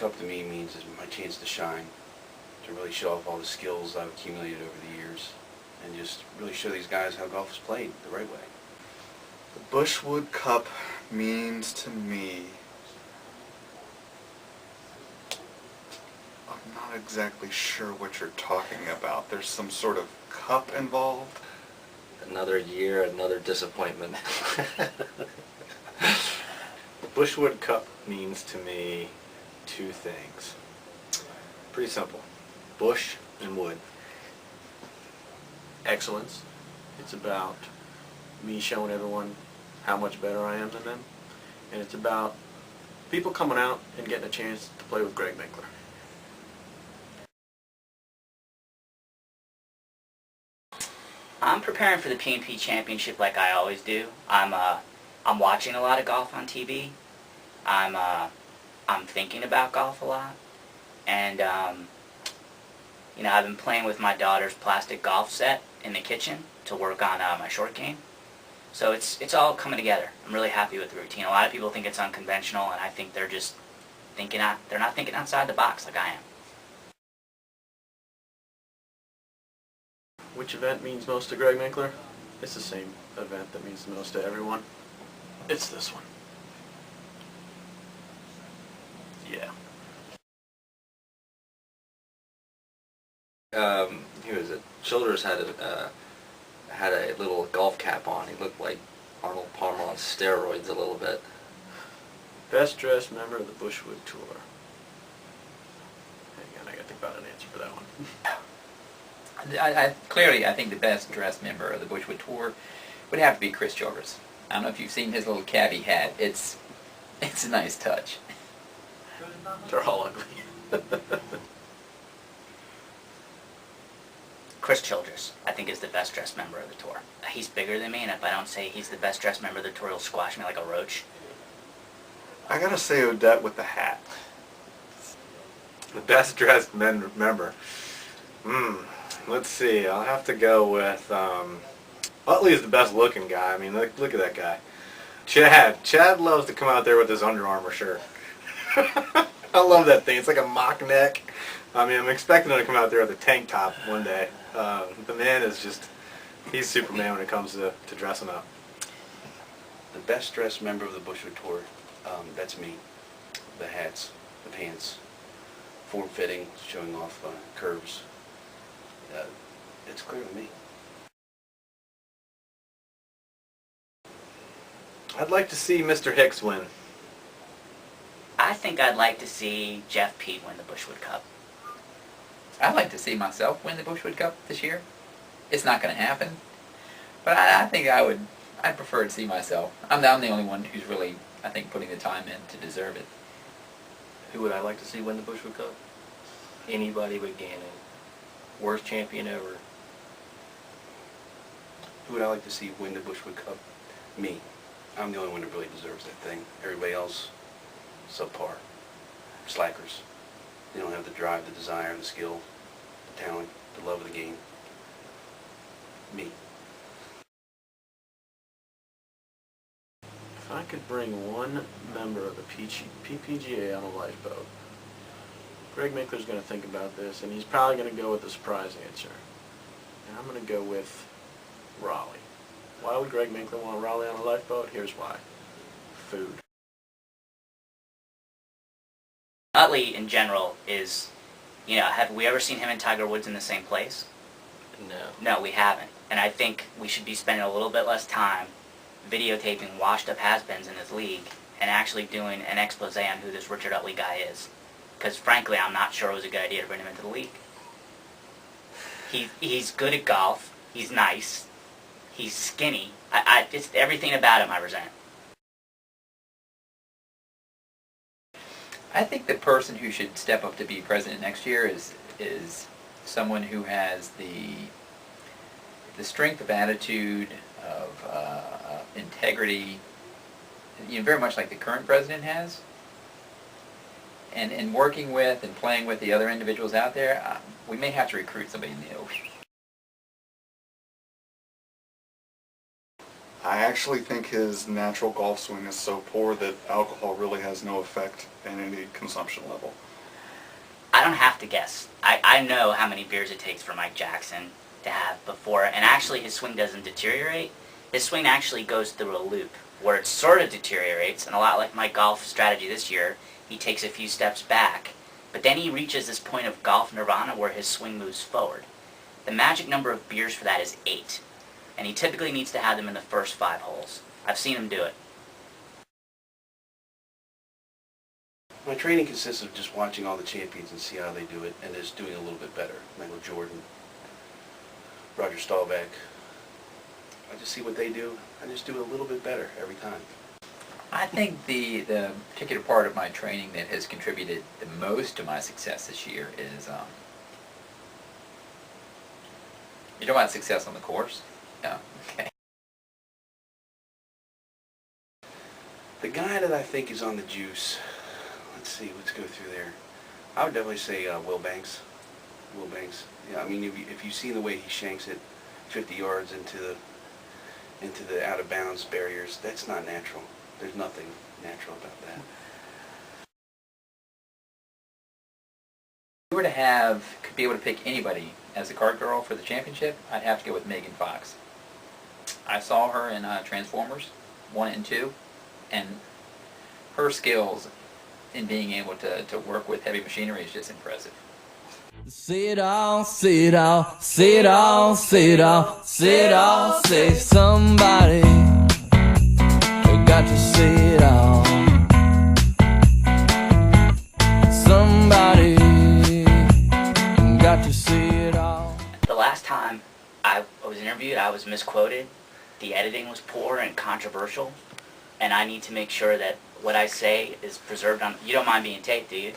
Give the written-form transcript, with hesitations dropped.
Cup to me means is my chance to shine, to really show off all the skills I've accumulated over the years, and just really show these guys how golf is played the right way. The Bushwood Cup means to me, I'm not exactly sure what you're talking about. There's some sort of cup involved. Another year, another disappointment. The Bushwood Cup means to me two things. Pretty simple. Bush and wood. Excellence. It's about me showing everyone how much better I am than them. And it's about people coming out and getting a chance to play with Greg Minkler. I'm preparing for the P&P Championship like I always do. I'm watching a lot of golf on TV. I'm thinking about golf a lot, and you know, I've been playing with my daughter's plastic golf set in the kitchen to work on my short game. So it's all coming together. I'm really happy with the routine. A lot of people think it's unconventional, and I think they're just thinking they're not thinking outside the box like I am. Which event means most to Greg Minkler? It's the same event that means the most to everyone. It's this one. Yeah. Who is it? Childers had a little golf cap on. He looked like Arnold Palmer on steroids a little bit. Best dressed member of the Bushwood Tour. Hang on, I gotta think about an answer for that one. Clearly, I think the best dressed member of the Bushwood Tour would have to be Chris Childress. I don't know if you've seen his little cabbie hat. It's a nice touch. They're all ugly. Chris Childress, I think, is the best dressed member of the tour. He's bigger than me, and if I don't say he's the best dressed member of the tour, he'll squash me like a roach. I gotta say Odette with the hat. The best dressed member. Let's see. I'll have to go with. Utley is the best looking guy. I mean, look at that guy. Chad loves to come out there with his Under Armour shirt. I love that thing. It's like a mock neck. I mean, I'm expecting him to come out there with a tank top one day. The man is just, he's Superman when it comes to dressing up. The best dressed member of the Bushwood Tour, that's me. The hats, the pants, form-fitting, showing off curves. It's clear to me. I'd like to see Mr. Hicks win. I think I'd like to see Jeff Pete win the Bushwood Cup. I'd like to see myself win the Bushwood Cup this year. It's not going to happen, but I think I'd prefer to see myself. I'm the only one who's really, I think, putting the time in to deserve it. Who would I like to see win the Bushwood Cup? Anybody but Gannon. Worst champion ever. Who would I like to see win the Bushwood Cup? Me. I'm the only one that really deserves that thing. Everybody else, subpar. Slackers. They don't have the drive, the desire, the skill, the talent, the love of the game. Me. If I could bring one member of the PPGA on a lifeboat, Greg Minkler's going to think about this, and he's probably going to go with a surprise answer. And I'm going to go with Raleigh. Why would Greg Minkler want Raleigh on a lifeboat? Here's why. Food. Utley, in general, is, you know, have we ever seen him and Tiger Woods in the same place? No. No, we haven't. And I think we should be spending a little bit less time videotaping washed-up has-beens in this league and actually doing an expose on who this Richard Utley guy is. Because, frankly, I'm not sure it was a good idea to bring him into the league. He's good at golf. He's nice. He's skinny. Just everything about him I resent. I think the person who should step up to be president next year is someone who has the strength of attitude, of integrity, you know, very much like the current president has. And in working with and playing with the other individuals out there, we may have to recruit somebody new. I actually think his natural golf swing is so poor that alcohol really has no effect in any consumption level. don't have to guess. I know how many beers it takes for Mike Jackson to have before, and actually his swing doesn't deteriorate. His swing actually goes through a loop where it sort of deteriorates, and a lot like my golf strategy this year, he takes a few steps back, but then he reaches this point of golf nirvana where his swing moves forward. The magic number of beers for that is 8, and he typically needs to have them in the first 5 holes. I've seen him do it. My training consists of just watching all the champions and see how they do it, and just doing a little bit better. Michael Jordan, Roger Staubach. I just see what they do. I just do a little bit better every time. I think the particular part of my training that has contributed the most to my success this year is, you're talking about success on the course? No, okay. The guy that I think is on the juice, let's see, let's go through there. I would definitely say Will Banks. Will Banks. Yeah, I mean, if you've seen the way he shanks it 50 yards into the out of bounds barriers, that's not natural. There's nothing natural about that. If you were to could be able to pick anybody as a card girl for the championship, I'd have to go with Megan Fox. I saw her in Transformers 1 and 2, and her skills in being able to work with heavy machinery is just impressive. Sit down, sit down, sit down, sit down, sit down, say somebody got to sit down. Somebody got to sit down. The last time I was interviewed, I was misquoted. The editing was poor and controversial, and I need to make sure that what I say is preserved on... You don't mind being taped, do you?